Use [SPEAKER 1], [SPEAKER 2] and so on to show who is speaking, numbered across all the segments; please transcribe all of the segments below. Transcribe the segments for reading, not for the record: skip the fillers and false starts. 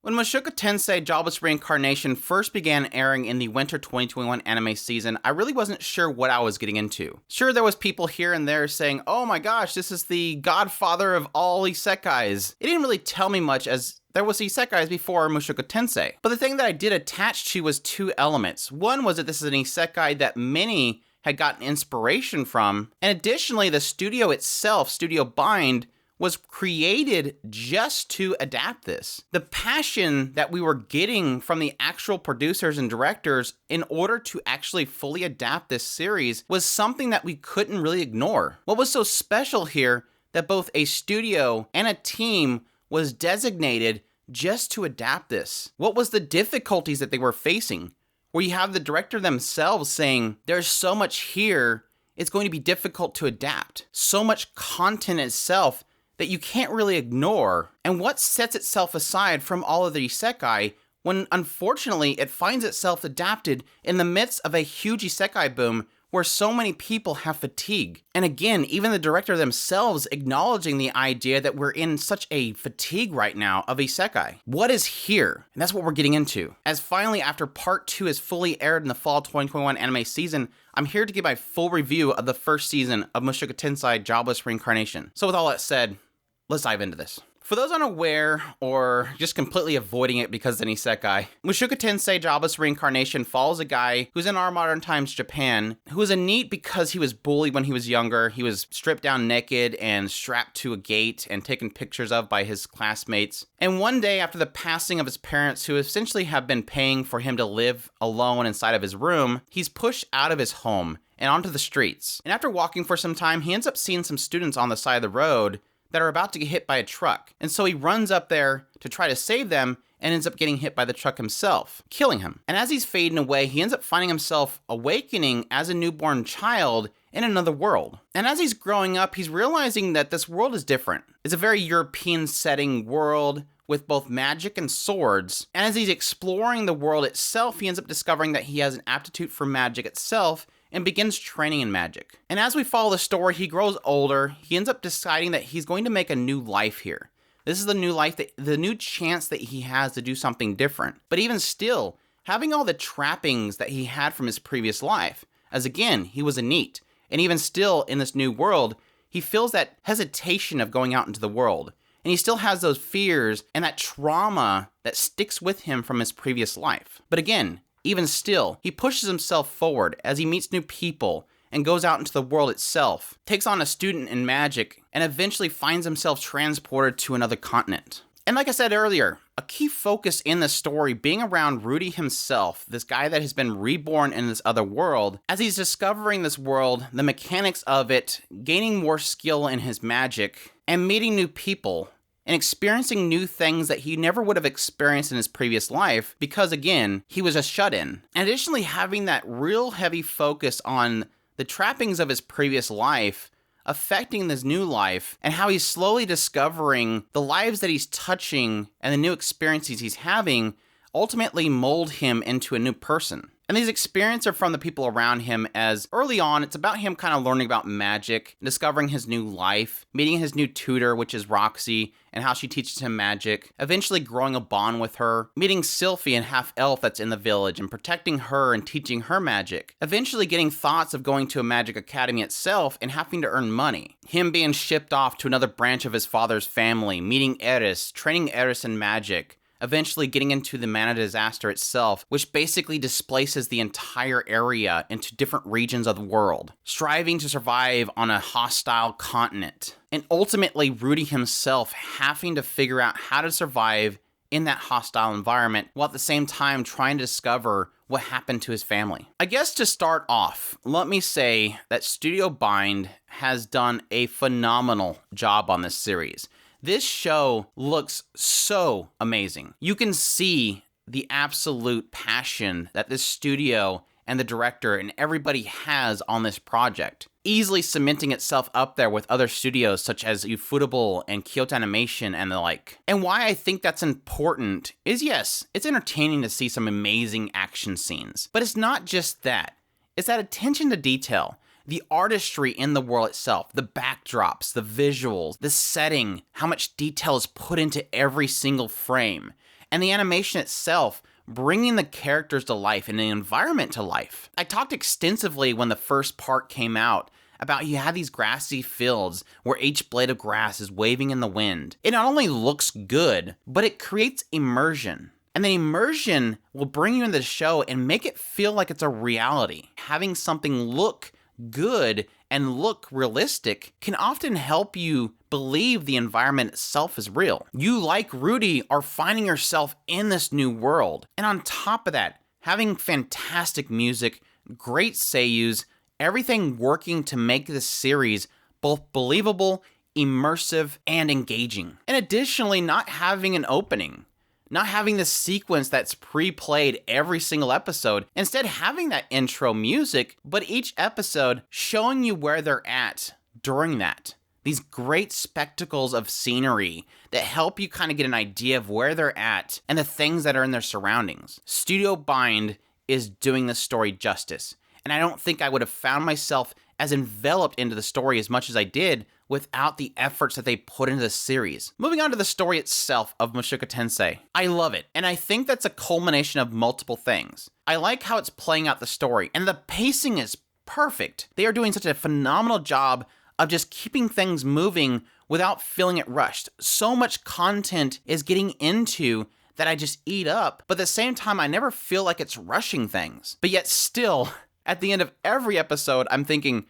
[SPEAKER 1] When Mushoku Tensei Jobless Reincarnation first began airing in the winter 2021 anime season, I really wasn't sure what I was getting into. Sure, there was people here and there saying, oh my gosh, this is the godfather of all isekais. It didn't really tell me much as there was isekais before Mushoku Tensei. But the thing that I did attach to was two elements. One was that this is an isekai that many had gotten inspiration from, and additionally the studio itself, Studio Bind, was created just to adapt this. The passion that we were getting from the actual producers and directors in order to actually fully adapt this series was something that we couldn't really ignore. What was so special here that both a studio and a team was designated just to adapt this? What was the difficulties that they were facing? Where you have the director themselves saying, there's so much here, it's going to be difficult to adapt. So much content itself that you can't really ignore, and what sets itself aside from all of the isekai when unfortunately it finds itself adapted in the midst of a huge isekai boom where so many people have fatigue. And again, even the director themselves acknowledging the idea that we're in such a fatigue right now of isekai. What is here? And that's what we're getting into. As finally, after part 2 is fully aired in the fall 2021 anime season, I'm here to give my full review of the first season of Mushoku Tensei Jobless Reincarnation. So with all that said, let's dive into this. For those unaware, or just completely avoiding it because of an isekai, Mushoku Tensei Jobless Reincarnation follows a guy who's in our modern times Japan, who is a NEET because he was bullied when he was younger. He was stripped down naked and strapped to a gate and taken pictures of by his classmates. And one day after the passing of his parents, who essentially have been paying for him to live alone inside of his room, he's pushed out of his home and onto the streets. And after walking for some time, he ends up seeing some students on the side of the road that are about to get hit by a truck. And so he runs up there to try to save them and ends up getting hit by the truck himself, killing him. And as he's fading away, he ends up finding himself awakening as a newborn child in another world. And as he's growing up, he's realizing that this world is different. It's a very European setting world with both magic and swords. And as he's exploring the world itself, he ends up discovering that he has an aptitude for magic itself and begins training in magic. And as we follow the story, he grows older. He ends up deciding that he's going to make a new life here. This is the new life, the new chance that he has to do something different. But even still, having all the trappings that he had from his previous life, as again, he was a NEET, and even still in this new world, he feels that hesitation of going out into the world. And he still has those fears and that trauma that sticks with him from his previous life. But again, even still, he pushes himself forward as he meets new people and goes out into the world itself, takes on a student in magic, and eventually finds himself transported to another continent. And like I said earlier, a key focus in the story being around Rudy himself, this guy that has been reborn in this other world. As he's discovering this world, the mechanics of it, gaining more skill in his magic, and meeting new people, and experiencing new things that he never would have experienced in his previous life because, again, he was a shut-in. And additionally, having that real heavy focus on the trappings of his previous life affecting this new life and how he's slowly discovering the lives that he's touching and the new experiences he's having ultimately mold him into a new person. And these experiences are from the people around him as early on, it's about him kind of learning about magic, discovering his new life, meeting his new tutor, which is Roxy, and how she teaches him magic, eventually growing a bond with her, meeting Sylphie, an half-elf that's in the village, and protecting her and teaching her magic, eventually getting thoughts of going to a magic academy itself and having to earn money, him being shipped off to another branch of his father's family, meeting Eris, training Eris in magic, eventually getting into the mana disaster itself, which basically displaces the entire area into different regions of the world, striving to survive on a hostile continent, and ultimately Rudy himself having to figure out how to survive in that hostile environment, while at the same time trying to discover what happened to his family. I guess to start off, let me say that Studio Bind has done a phenomenal job on this series. This show looks so amazing. You can see the absolute passion that this studio and the director and everybody has on this project, easily cementing itself up there with other studios such as Ufotable and Kyoto Animation and the like. And why I think that's important is, yes, it's entertaining to see some amazing action scenes, but it's not just that. It's that attention to detail. The artistry in the world itself, the backdrops, the visuals, the setting, how much detail is put into every single frame. and the animation itself bringing the characters to life and the environment to life. I talked extensively when the first part came out about you have these grassy fields where each blade of grass is waving in the wind. It not only looks good, but it creates immersion. And the immersion will bring you into the show and make it feel like it's a reality. Having something look good and look realistic can often help you believe the environment itself is real. You, like Rudy, are finding yourself in this new world. And on top of that, having fantastic music, great seiyus, everything working to make this series both believable, immersive, and engaging. And additionally, not having an opening. Not having this sequence that's pre-played every single episode. Instead, having that intro music, but each episode showing you where they're at during that. These great spectacles of scenery that help you kind of get an idea of where they're at and the things that are in their surroundings. Studio Bind is doing this story justice. And I don't think I would have found myself as enveloped into the story as much as I did without the efforts that they put into the series. Moving on to the story itself of Mushoku Tensei. I love it, and I think that's a culmination of multiple things. I like how it's playing out the story, and the pacing is perfect. They are doing such a phenomenal job of just keeping things moving without feeling it rushed. So much content is getting into that I just eat up, but at the same time, I never feel like it's rushing things. But yet still, at the end of every episode, I'm thinking,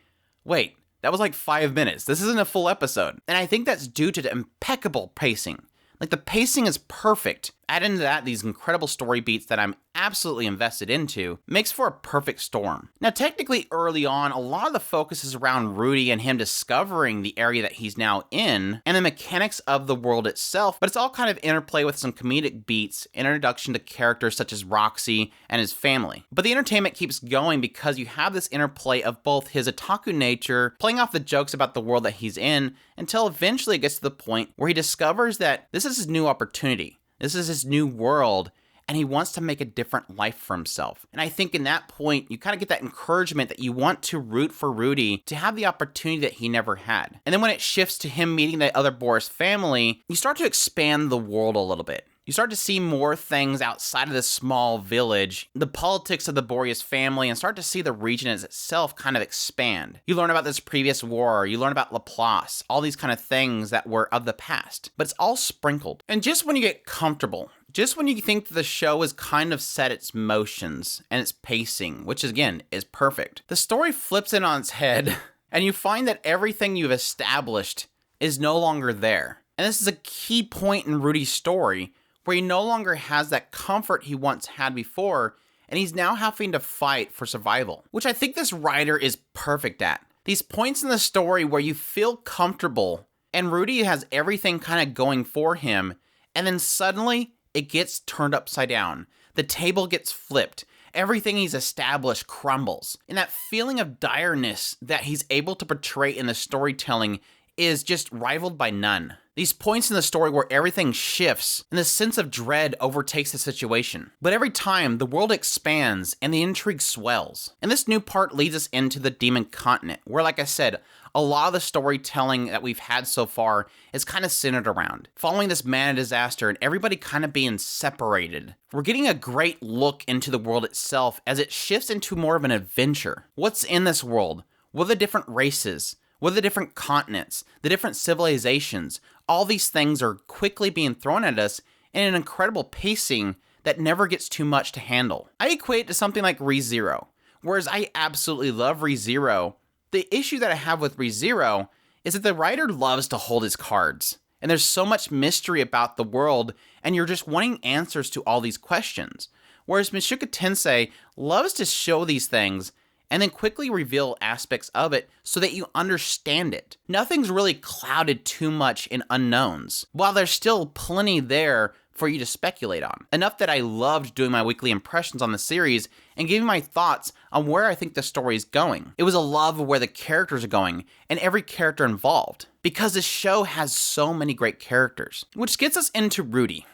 [SPEAKER 1] wait, that was like 5 minutes. This isn't a full episode. And I think that's due to the impeccable pacing. Like, the pacing is perfect. Add into that these incredible story beats that I'm absolutely invested into, makes for a perfect storm. Now, technically early on, a lot of the focus is around Rudy and him discovering the area that he's now in, and the mechanics of the world itself, but it's all kind of interplay with some comedic beats, introduction to characters such as Roxy and his family. But the entertainment keeps going because you have this interplay of both his otaku nature, playing off the jokes about the world that he's in, until eventually it gets to the point where he discovers that this is his new opportunity. This is his new world, and he wants to make a different life for himself. And I think in that point, you kind of get that encouragement that you want to root for Rudy to have the opportunity that he never had. And then when it shifts to him meeting the other Boris family, you start to expand the world a little bit. You start to see more things outside of this small village, the politics of the Boreas family, and start to see the region as itself kind of expand. You learn about this previous war, you learn about Laplace, all these kind of things that were of the past, but it's all sprinkled. And just when you get comfortable, just when you think the show has kind of set its motions and its pacing, which again is perfect, the story flips it on its head, and you find that everything you've established is no longer there. And this is a key point in Rudy's story, where he no longer has that comfort he once had before, and he's now having to fight for survival, which I think this writer is perfect at. These points in the story where you feel comfortable, and Rudy has everything kind of going for him, and then suddenly it gets turned upside down. The table gets flipped. Everything he's established crumbles. And that feeling of direness that he's able to portray in the storytelling is just rivaled by none. These points in the story where everything shifts and the sense of dread overtakes the situation. But every time, the world expands and the intrigue swells. And this new part leads us into the Demon Continent, where, like I said, a lot of the storytelling that we've had so far is kind of centered around following this mana disaster and everybody kind of being separated. We're getting a great look into the world itself as it shifts into more of an adventure. What's in this world? What are the different races? What are the different continents? The different civilizations? All these things are quickly being thrown at us in an incredible pacing that never gets too much to handle. I equate it to something like ReZero. Whereas I absolutely love ReZero, the issue that I have with ReZero is that the writer loves to hold his cards. And there's so much mystery about the world, and you're just wanting answers to all these questions. Whereas Mushoku Tensei loves to show these things and then quickly reveal aspects of it so that you understand it. Nothing's really clouded too much in unknowns, while there's still plenty there for you to speculate on. Enough that I loved doing my weekly impressions on the series and giving my thoughts on where I think the story is going. It was a love of where the characters are going and every character involved, because this show has so many great characters. Which gets us into Rudy,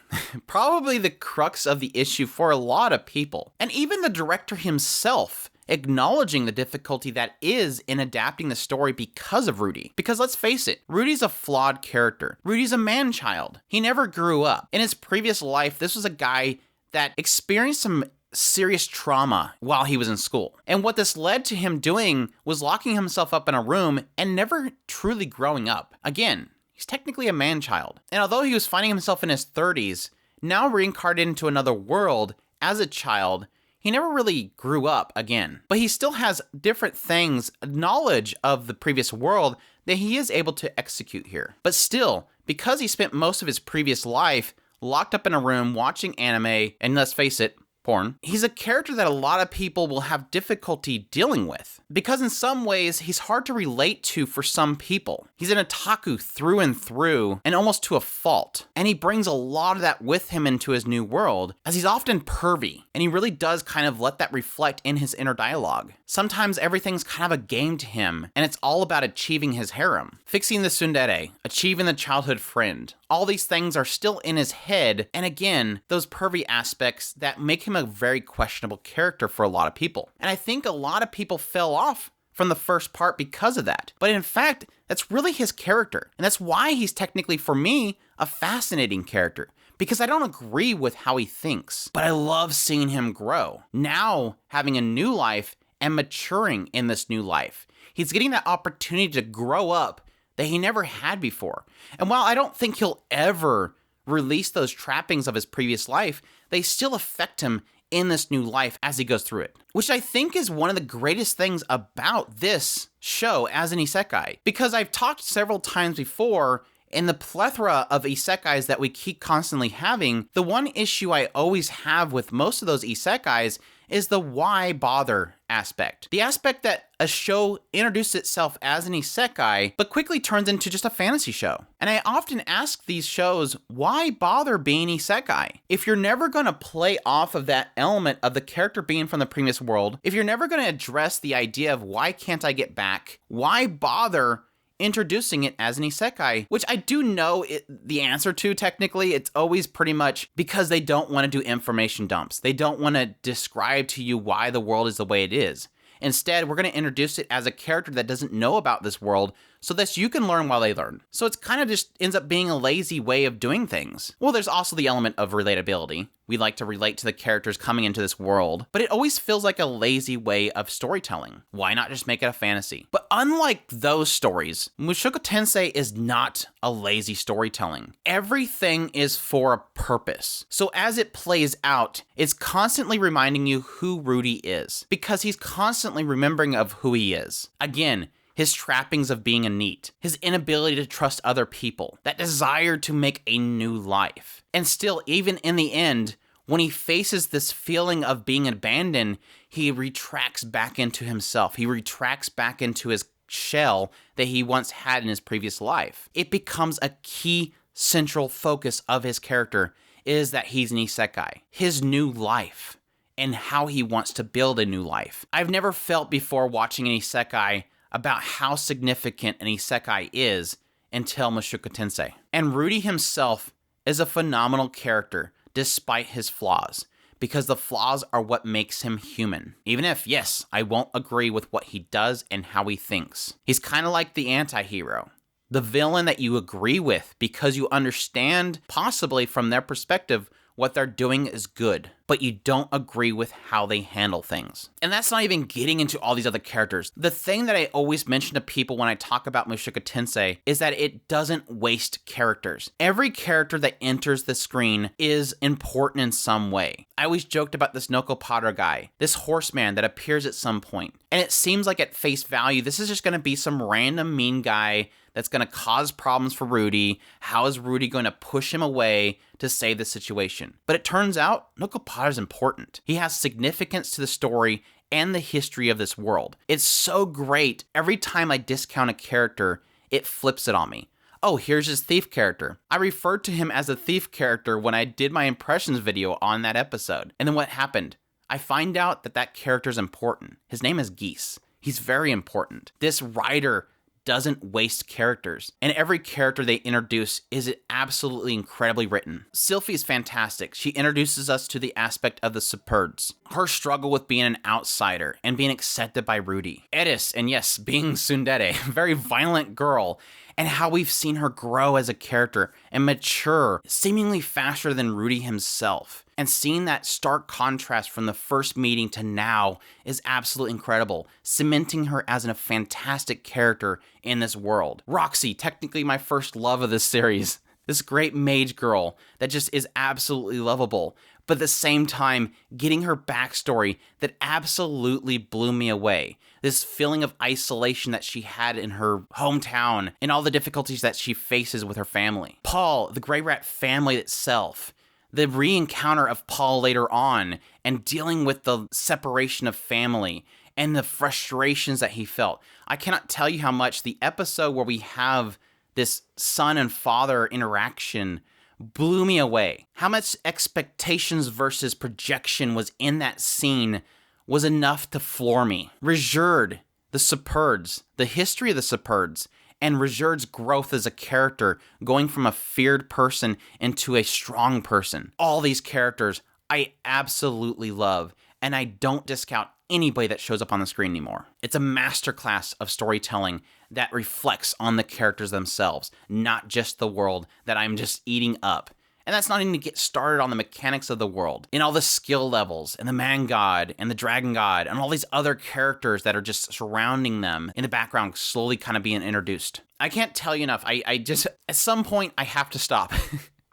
[SPEAKER 1] probably the crux of the issue for a lot of people. And even the director himself acknowledging the difficulty that is in adapting the story because of Rudy. Because let's face it, Rudy's a flawed character. Rudy's a man-child. He never grew up. In his previous life, this was a guy that experienced some serious trauma while he was in school. And what this led to him doing was locking himself up in a room and never truly growing up. Again, he's technically a man-child. And although he was finding himself in his 30s, now reincarnated into another world as a child, he never really grew up again. But he still has different things, knowledge of the previous world that he is able to execute here. But still, because he spent most of his previous life locked up in a room watching anime, and let's face it, porn, he's a character that a lot of people will have difficulty dealing with. Because in some ways, he's hard to relate to for some people. He's an otaku through and through, and almost to a fault. And he brings a lot of that with him into his new world, as he's often pervy, and he really does kind of let that reflect in his inner dialogue. Sometimes everything's kind of a game to him, and it's all about achieving his harem. Fixing the tsundere, achieving the childhood friend. All these things are still in his head, and again, those pervy aspects that make him a very questionable character for a lot of people. And I think a lot of people fell off from the first part because of that. But in fact, that's really his character. And that's why he's technically, for me, a fascinating character. Because I don't agree with how he thinks, but I love seeing him grow. Now, having a new life and maturing in this new life, he's getting that opportunity to grow up that he never had before. And while I don't think he'll ever release those trappings of his previous life, they still affect him in this new life as he goes through it. Which I think is one of the greatest things about this show as an isekai. Because I've talked several times before, in the plethora of isekais that we keep constantly having, the one issue I always have with most of those isekais is the why bother aspect. The aspect that a show introduces itself as an isekai, but quickly turns into just a fantasy show. And I often ask these shows, why bother being isekai? If you're never going to play off of that element of the character being from the previous world, if you're never going to address the idea of why can't I get back, why bother introducing it as an isekai, which I do know the answer to technically. It's always pretty much because they don't want to do information dumps. They don't want to describe to you why the world is the way it is. Instead, we're going to introduce it as a character that doesn't know about this world so that you can learn while they learn. So it's kind of just ends up being a lazy way of doing things. Well, there's also the element of relatability. We like to relate to the characters coming into this world, but it always feels like a lazy way of storytelling. Why not just make it a fantasy? But unlike those stories, Mushoku Tensei is not a lazy storytelling. Everything is for a purpose. So as it plays out, it's constantly reminding you who Rudy is, because he's constantly remembering of who he is. Again, his trappings of being a NEET, his inability to trust other people, that desire to make a new life. And still, even in the end, when he faces this feeling of being abandoned, he retracts back into himself. He retracts back into his shell that he once had in his previous life. It becomes a key central focus of his character is that he's an isekai, his new life, and how he wants to build a new life. I've never felt before watching an isekai about how significant an isekai is until Mushoku Tensei. And Rudy himself is a phenomenal character despite his flaws, because the flaws are what makes him human. Even if, yes, I won't agree with what he does and how he thinks. He's kind of like the anti-hero, the villain that you agree with because you understand, possibly from their perspective, what they're doing is good, but you don't agree with how they handle things. And that's not even getting into all these other characters. The thing that I always mention to people when I talk about Mushoku Tensei is that it doesn't waste characters. Every character that enters the screen is important in some way. I always joked about this Nokopada guy, this horseman that appears at some point. And it seems like at face value, this is just going to be some random mean guy that's going to cause problems for Rudy. How is Rudy going to push him away to save the situation? But it turns out Nokopada is important. He has significance to the story and the history of this world. It's so great. Every time I discount a character, it flips it on me. Oh, here's his thief character. I referred to him as a thief character when I did my impressions video on that episode. And then what happened? I find out that that character is important. His name is Geese. He's very important. This writer doesn't waste characters. And every character they introduce is absolutely incredibly written. Sylphie is fantastic. She introduces us to the aspect of the Superds, her struggle with being an outsider and being accepted by Rudy. Edis, and yes, being tsundere, very violent girl, and how we've seen her grow as a character and mature seemingly faster than Rudy himself. And seeing that stark contrast from the first meeting to now is absolutely incredible, cementing her as a fantastic character in this world. Roxy, technically my first love of this series. This great mage girl that just is absolutely lovable, but at the same time, getting her backstory that absolutely blew me away. This feeling of isolation that she had in her hometown and all the difficulties that she faces with her family. Paul, the Grey Rat family itself. The re-encounter of Paul later on and dealing with the separation of family and the frustrations that he felt. I cannot tell you how much the episode where we have this son and father interaction blew me away. How much expectations versus projection was in that scene was enough to floor me. Rizurd, the Superds, the history of the Superds, and Rizurd's growth as a character, going from a feared person into a strong person. All these characters I absolutely love, and I don't discount anybody that shows up on the screen anymore. It's a masterclass of storytelling that reflects on the characters themselves, not just the world that I'm just eating up. And that's not even to get started on the mechanics of the world, and all the skill levels, and the man god, and the dragon god, and all these other characters that are just surrounding them in the background, slowly kind of being introduced. I can't tell you enough. I just, at some point, I have to stop.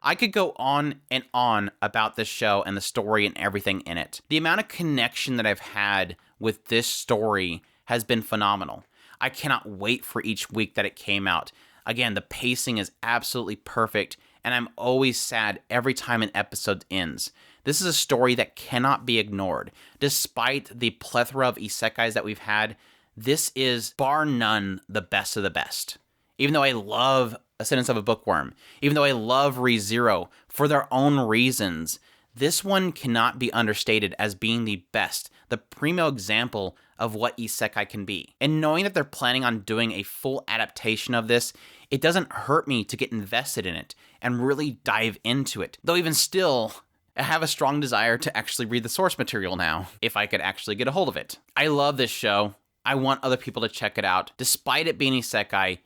[SPEAKER 1] I could go on and on about this show and the story and everything in it. The amount of connection that I've had with this story has been phenomenal. I cannot wait for each week that it came out. Again, the pacing is absolutely perfect, and I'm always sad every time an episode ends. This is a story that cannot be ignored. Despite the plethora of isekais that we've had, this is, bar none, the best of the best. Even though I love A Sentence of a Bookworm, even though I love ReZero for their own reasons, this one cannot be understated as being the best, the primo example of what isekai can be. And knowing that they're planning on doing a full adaptation of this, it doesn't hurt me to get invested in it and really dive into it. Though even still, I have a strong desire to actually read the source material now, if I could actually get a hold of it. I love this show. I want other people to check it out. Despite it being isekai,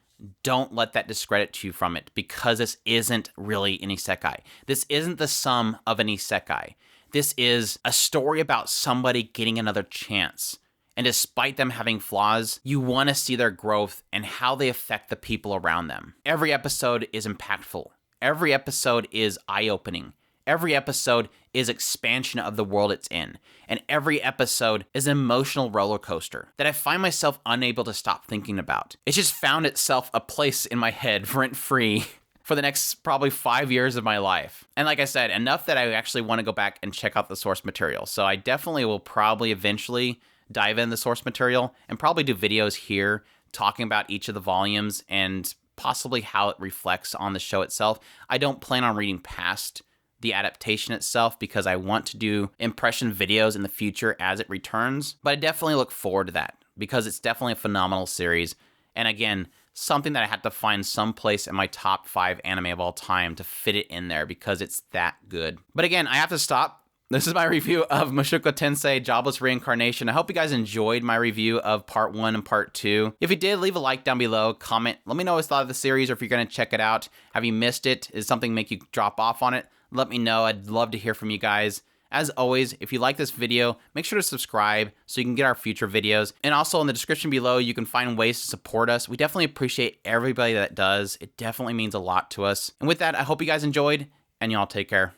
[SPEAKER 1] don't let that discredit you from it, because this isn't really an isekai. This isn't the sum of an isekai. This is a story about somebody getting another chance. And despite them having flaws, you want to see their growth and how they affect the people around them. Every episode is impactful. Every episode is eye-opening. Every episode is expansion of the world it's in. And every episode is an emotional roller coaster that I find myself unable to stop thinking about. It's just found itself a place in my head rent-free for the next probably 5 years of my life. And like I said, enough that I actually want to go back and check out the source material. So I definitely will probably eventually dive in the source material and probably do videos here talking about each of the volumes and possibly how it reflects on the show itself. I don't plan on reading past the adaptation itself because I want to do impression videos in the future as it returns, but I definitely look forward to that because it's definitely a phenomenal series. And again, something that I had to find some place in my top 5 anime of all time to fit it in there because it's that good. But again, I have to stop. This is my review of Mushoku Tensei Jobless Reincarnation. I hope you guys enjoyed my review of part 1 and part 2. If you did, leave a like down below, comment, let me know what you thought of the series or if you're going to check it out. Have you missed it? Is something make you drop off on it? Let me know. I'd love to hear from you guys. As always, if you like this video, make sure to subscribe so you can get our future videos. And also in the description below, you can find ways to support us. We definitely appreciate everybody that does. It definitely means a lot to us. And with that, I hope you guys enjoyed, and y'all take care.